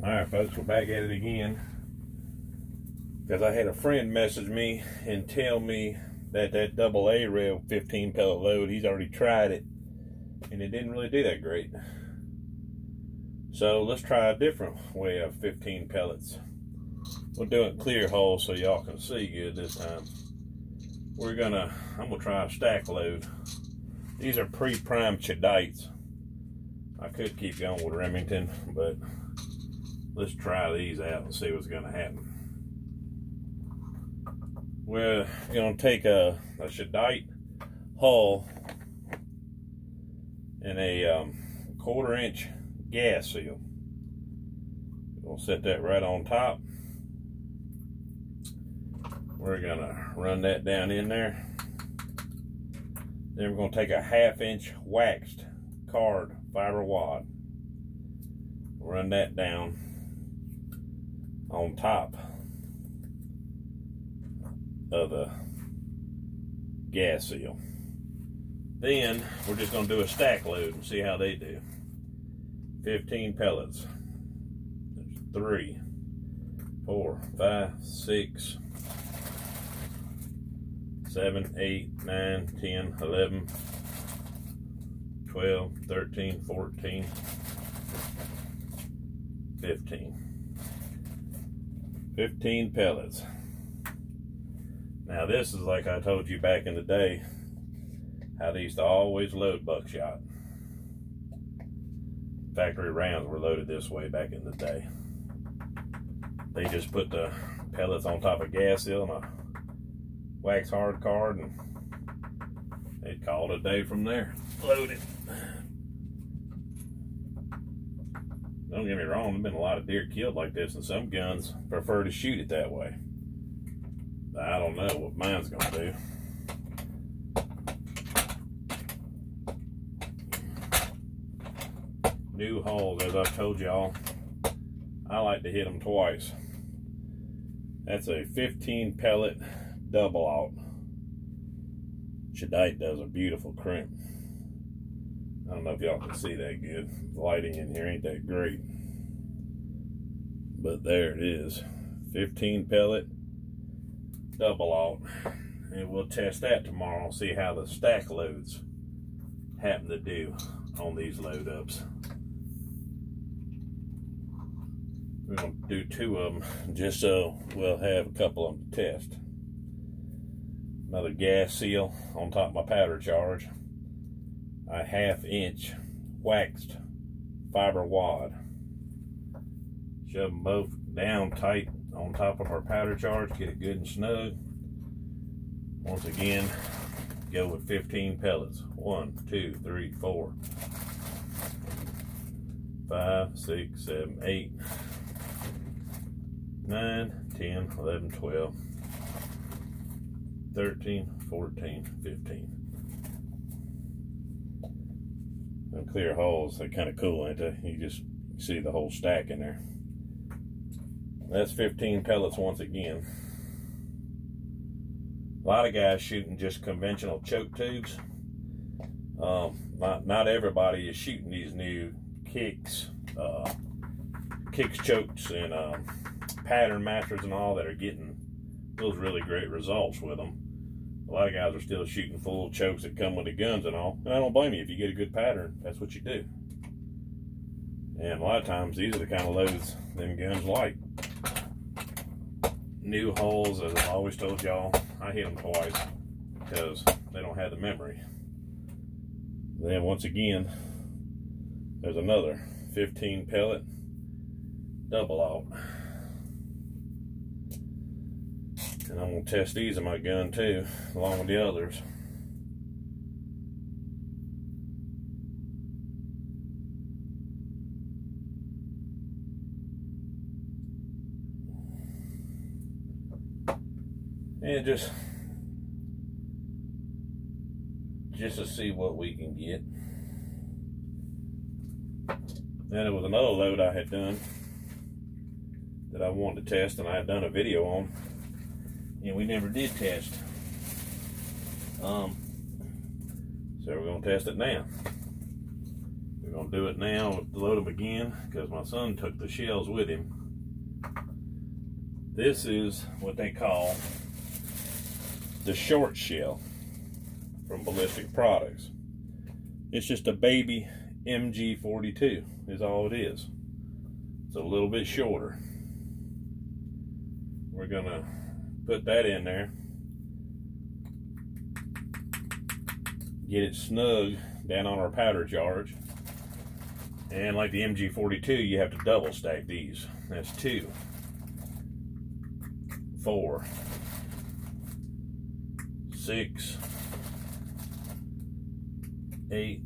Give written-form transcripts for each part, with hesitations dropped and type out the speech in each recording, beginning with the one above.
Alright folks, we're back at it again, because I had a friend message me and tell me that double A rail 15 pellet load, he's already tried it and it didn't really do that great. So let's try a different way of 15 pellets. We'll do it clear hole so y'all can see good this time. I'm gonna try a stack load. These are pre-primed Chadites. I could keep going with Remington, but let's try these out and see what's gonna happen. We're gonna take a Chadite hull and a 1/4 inch gas seal. We'll set that right on top. We're gonna run that down in there. Then we're gonna take a 1/2 inch waxed card fiber wad. Run that down on top of the gas seal. Then we're just going to do a stack load and see how they do. 15 pellets. There's 3, 4, 5, 6, 7, 8, 9, 10, 11, 12, 13, 14, 15. 15 pellets. Now this is like I told you back in the day, how they used to always load buckshot. Factory rounds were loaded this way back in the day. They just put the pellets on top of gas seal and a wax hard card, and they'd call it a day from there. Load it. Don't get me wrong, there's been a lot of deer killed like this, and some guns prefer to shoot it that way. I don't know what mine's gonna do. New holes, as I've told y'all, I like to hit them twice. That's a 15 pellet double out. Chadite does a beautiful crimp. I don't know if y'all can see that good. The lighting in here ain't that great. But there it is. 15 pellet double out. And we'll test that tomorrow. See how the stack loads happen to do on these load ups. We're going to do 2 of them just so we'll have a couple of them to test. Another gas seal on top of my powder charge. A 1/2 inch waxed fiber wad. Shove them both down tight on top of our powder charge, get it good and snug. Once again, go with 15 pellets. 1, 2, 3, 4, 5, 6, 7, 8, 9, 10, 11, 12, 13, 14, 15. Them clear holes, they're kind of cool, ain't they? You just see the whole stack in there. That's 15 pellets once again. A lot of guys shooting just conventional choke tubes. Not everybody is shooting these new kicks, chokes, and pattern masters and all that are getting those really great results with them. A lot of guys are still shooting full chokes that come with the guns and all. And I don't blame you. If you get a good pattern, that's what you do. And a lot of times, these are the kind of loads them guns like. New holes, as I've always told y'all, I hit them twice because they don't have the memory. Then once again, there's another 15 pellet double out. And I'm going to test these in my gun too, along with the others. And just to see what we can get. Then there was another load I had done that I wanted to test, and I had done a video on, and we never did test. So we're going to test it now. We're gonna do it now, load them again, because my son took the shells with him. This is what they call the short shell from Ballistic Products. It's just a baby MG42 is all it is. It's a little bit shorter. We're gonna put that in there, get it snug down on our powder charge. And like the MG42, you have to double stack these. That's 2, 4, 6, 8,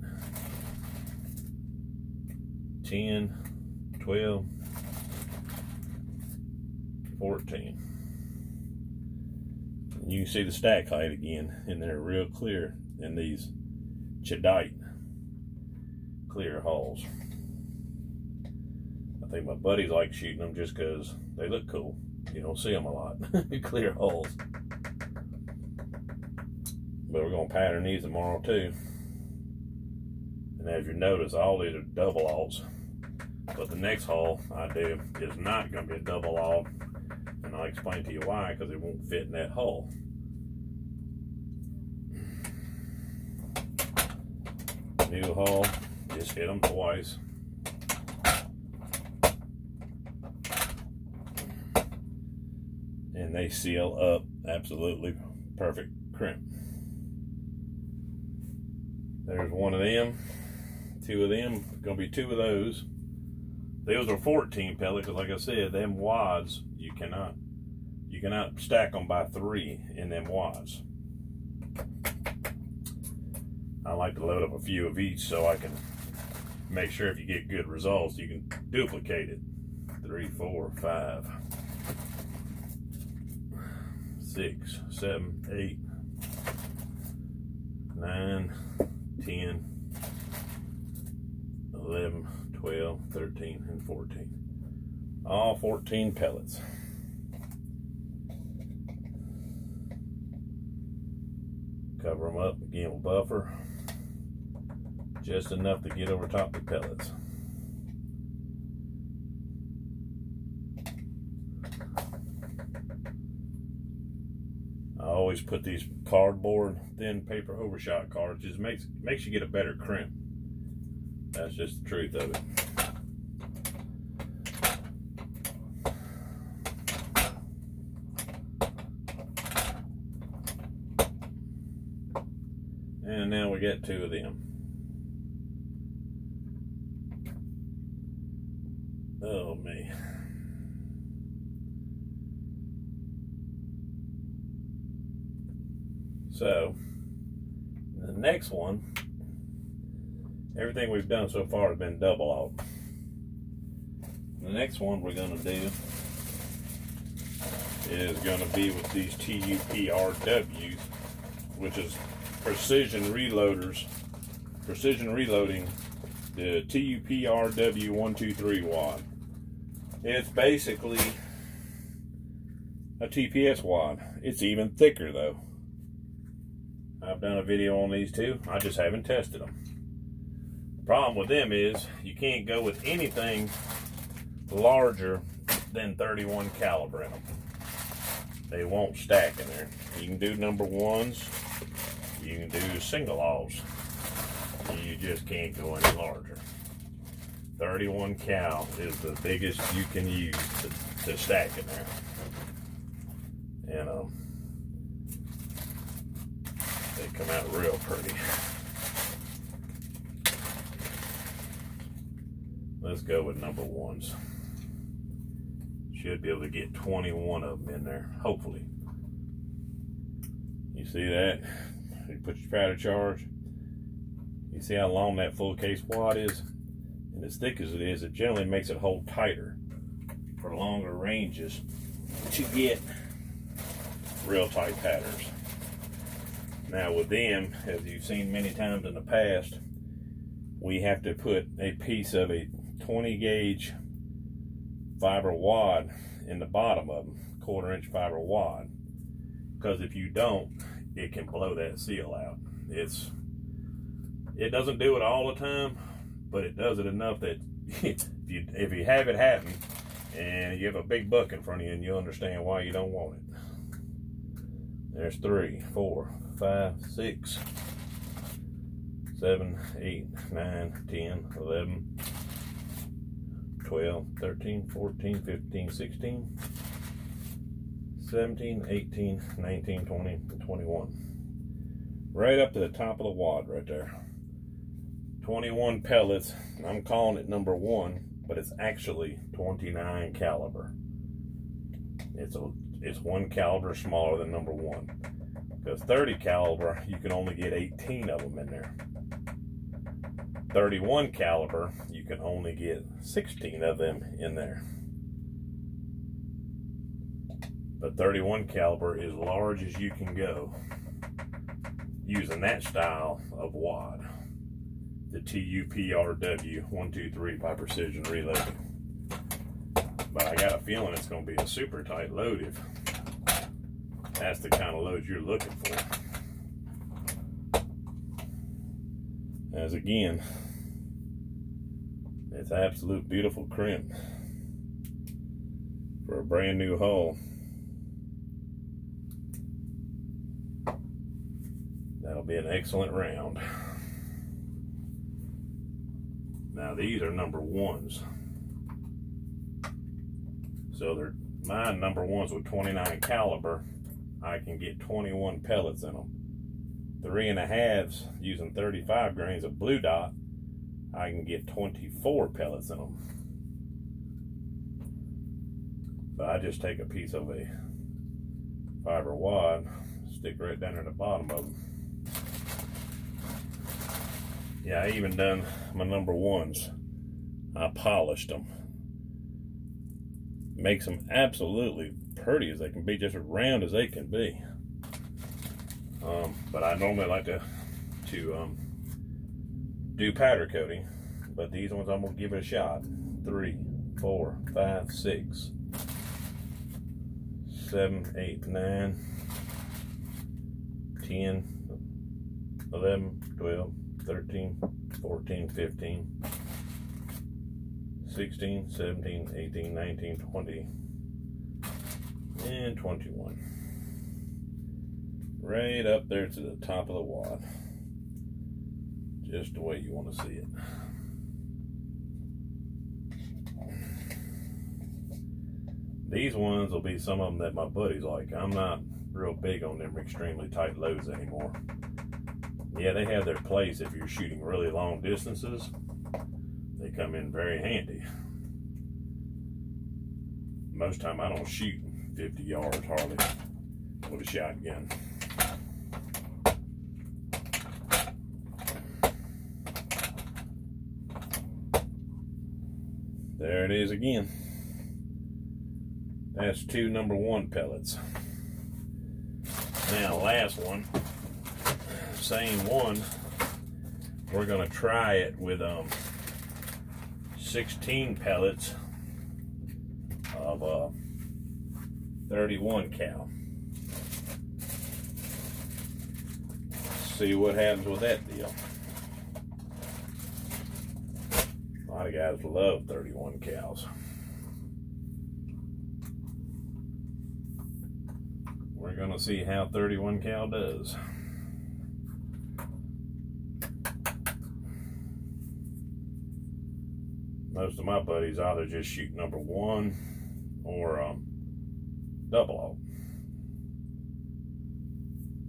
10, 12, 14. And you can see the stack height again in there real clear in these Chadite clear hulls. I think my buddies like shooting them just because they look cool. You don't see them a lot. Clear hulls. But we're going to pattern these tomorrow too. And as you notice, all these are double aughts. But the next hull I do is not going to be a double aught. And I'll explain to you why, because it won't fit in that hull. New hull, just hit them twice. And they seal up absolutely perfect crimp. There's one of them, 2 of them, gonna be 2 of those. Those are 14 pellet, because like I said, them wads, you cannot stack them by 3 in them wads. I like to load up a few of each so I can make sure if you get good results, you can duplicate it. 3, 4, 5, 6, 7, 8, 9, 10, 11, 12, 13, and 14. All 14 pellets. Cover them up again with buffer. Just enough to get over top the pellets. I always put these cardboard thin paper overshot cards. Just makes you get a better crimp. That's just the truth of it. And now we got 2 of them. Oh man. So the next one, everything we've done so far has been double aught. The next one we're going to do is going to be with these TUPRWs, which is precision reloaders, precision reloading, the TUPRW 123 wad. It's basically a TPS wad. It's even thicker though. I've done a video on these too. I just haven't tested them. The problem with them is you can't go with anything larger than 31 caliber in them. They won't stack in there. You can do number 1s, you can do single aughts. You just can't go any larger. 31 cal is the biggest you can use to stack in there. And they come out real pretty. Let's go with number 1s. Should be able to get 21 of them in there, hopefully. You see that? You put your powder charge. You see how long that full case wad is? And as thick as it is, it generally makes it hold tighter for longer ranges to get real tight patterns. Now with them, as you've seen many times in the past, we have to put a piece of a 20 gauge fiber wad in the bottom of them, 1/4 inch fiber wad, because if you don't, it can blow that seal out. It doesn't do it all the time, but it does it enough that if you have it happen and you have a big buck in front of you, and you understand why you don't want it. There's 3, 4, 5, 6, 7, 8, 9, 10, 11, 12, 13, 14, 15, 16, 17, 18, 19, 20, and 21. Right up to the top of the wad right there. 21 pellets. I'm calling it number 1, but it's actually 29 caliber. It's 1 caliber smaller than number 1. Because 30 caliber, you can only get 18 of them in there. 31 caliber, you can only get 16 of them in there. But 31 caliber is large as you can go using that style of wad. The TUPRW 123 by Precision Reloading. But I got a feeling it's going to be a super tight load if that's the kind of load you're looking for. As again, it's absolute beautiful crimp for a brand new hull. That'll be an excellent round. Now these are number 1s. So they're my number 1s with 29 caliber. I can get 21 pellets in them. 3.5s using 35 grains of blue dot, I can get 24 pellets in them. But I just take a piece of a fiber wad, stick right down at the bottom of them. Yeah, I even done my number 1s. I polished them. Makes them absolutely pretty as they can be, just as round as they can be. But I normally like to do powder coating, but these ones I'm gonna give it a shot. 3, 4, 5, 6, 7, 8, 9, 10, 11, 12, 13, 14, 15, 16, 17, 18, 19, 20, and 21. Right up there to the top of the wad. Just the way you want to see it. These ones will be some of them that my buddies like. I'm not real big on them extremely tight loads anymore. Yeah, they have their place if you're shooting really long distances. They come in very handy. Most time I don't shoot 50 yards hardly with a shotgun. There it is again. That's 2 number 1 pellets. Now last one, same one, we're gonna try it with 16 pellets of 31 cal. See what happens with that deal. A lot of guys love 31 cals. We're gonna see how 31 cal does. Most of my buddies either just shoot number 1 or double aught.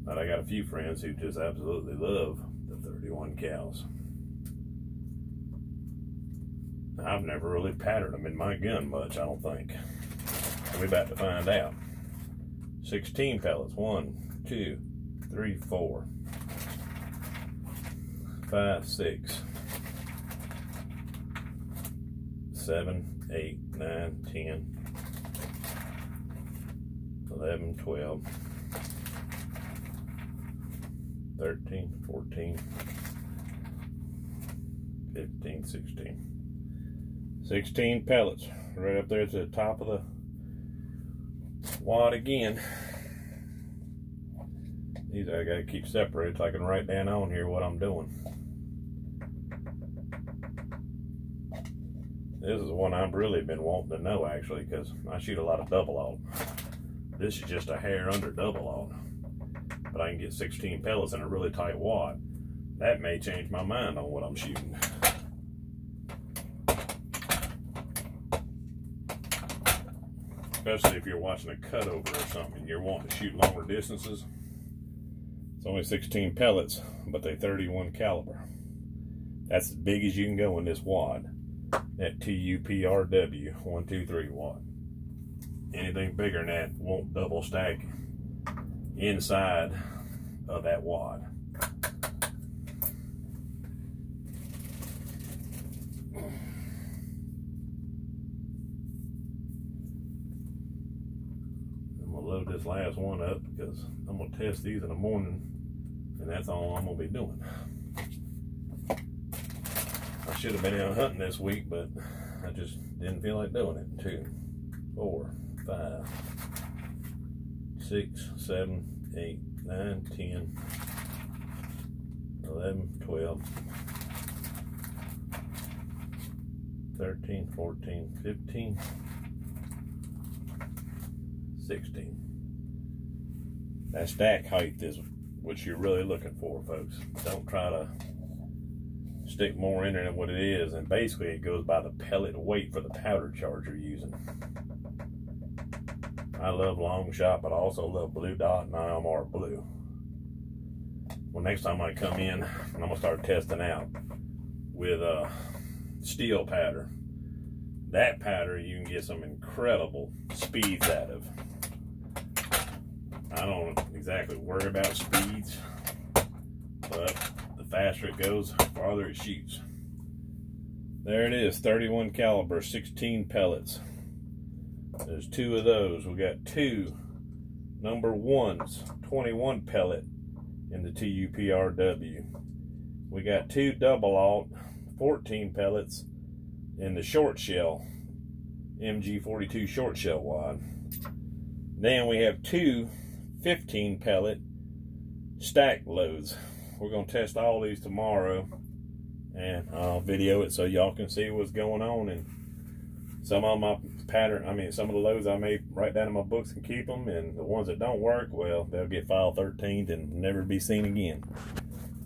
But I got a few friends who just absolutely love the 31 cals. I've never really patterned them in my gun much, I don't think. We're about to find out. 16 pellets. 1, 2, 3, 4, 5, 6, 7, 8, 9, 10, 11, 12, 13, 14, 15, 16. 16 pellets right up there to the top of the wad again. These I gotta keep separated so I can write down on here what I'm doing. This is one I've really been wanting to know, actually, because I shoot a lot of double aught. This is just a hair under double aught, but I can get 16 pellets in a really tight wad. That may change my mind on what I'm shooting. Especially if you're watching a cutover or something and you're wanting to shoot longer distances. It's only 16 pellets, but they 31 caliber. That's as big as you can go in this wad. That TUPRW 123 wad. Anything bigger than that won't double stack inside of that wad. Load this last one up because I'm going to test these in the morning, and that's all I'm going to be doing. I should have been out hunting this week, but I just didn't feel like doing it. 2, 4, 5, 6, 7, 8, 9, 10, 11, 12, 13, 14, 15, 16. That stack height is what you're really looking for, folks. Don't try to stick more in there than what it is. And basically it goes by the pellet weight for the powder charge you're using. I love long shot, but I also love blue dot and IMR blue. Well, next time I come in, I'm gonna start testing out with steel powder. That powder you can get some incredible speeds out of. I don't exactly worry about speeds, but the faster it goes, the farther it shoots. There it is, 31 caliber, 16 pellets. There's 2 of those. We got 2 number 1s, 21 pellet in the TUPRW. We got 2 double aught, 14 pellets in the short shell, MG42 short shell wad. Then we have 2 15 pellet stack loads. We're going to test all these tomorrow, and I'll video it so y'all can see what's going on. And some of my some of the loads I may write down in my books and keep them, and the ones that don't work, well, they'll get file 13'd and never be seen again.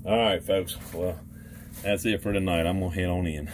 All right, folks, well, that's it for tonight. I'm gonna head on in.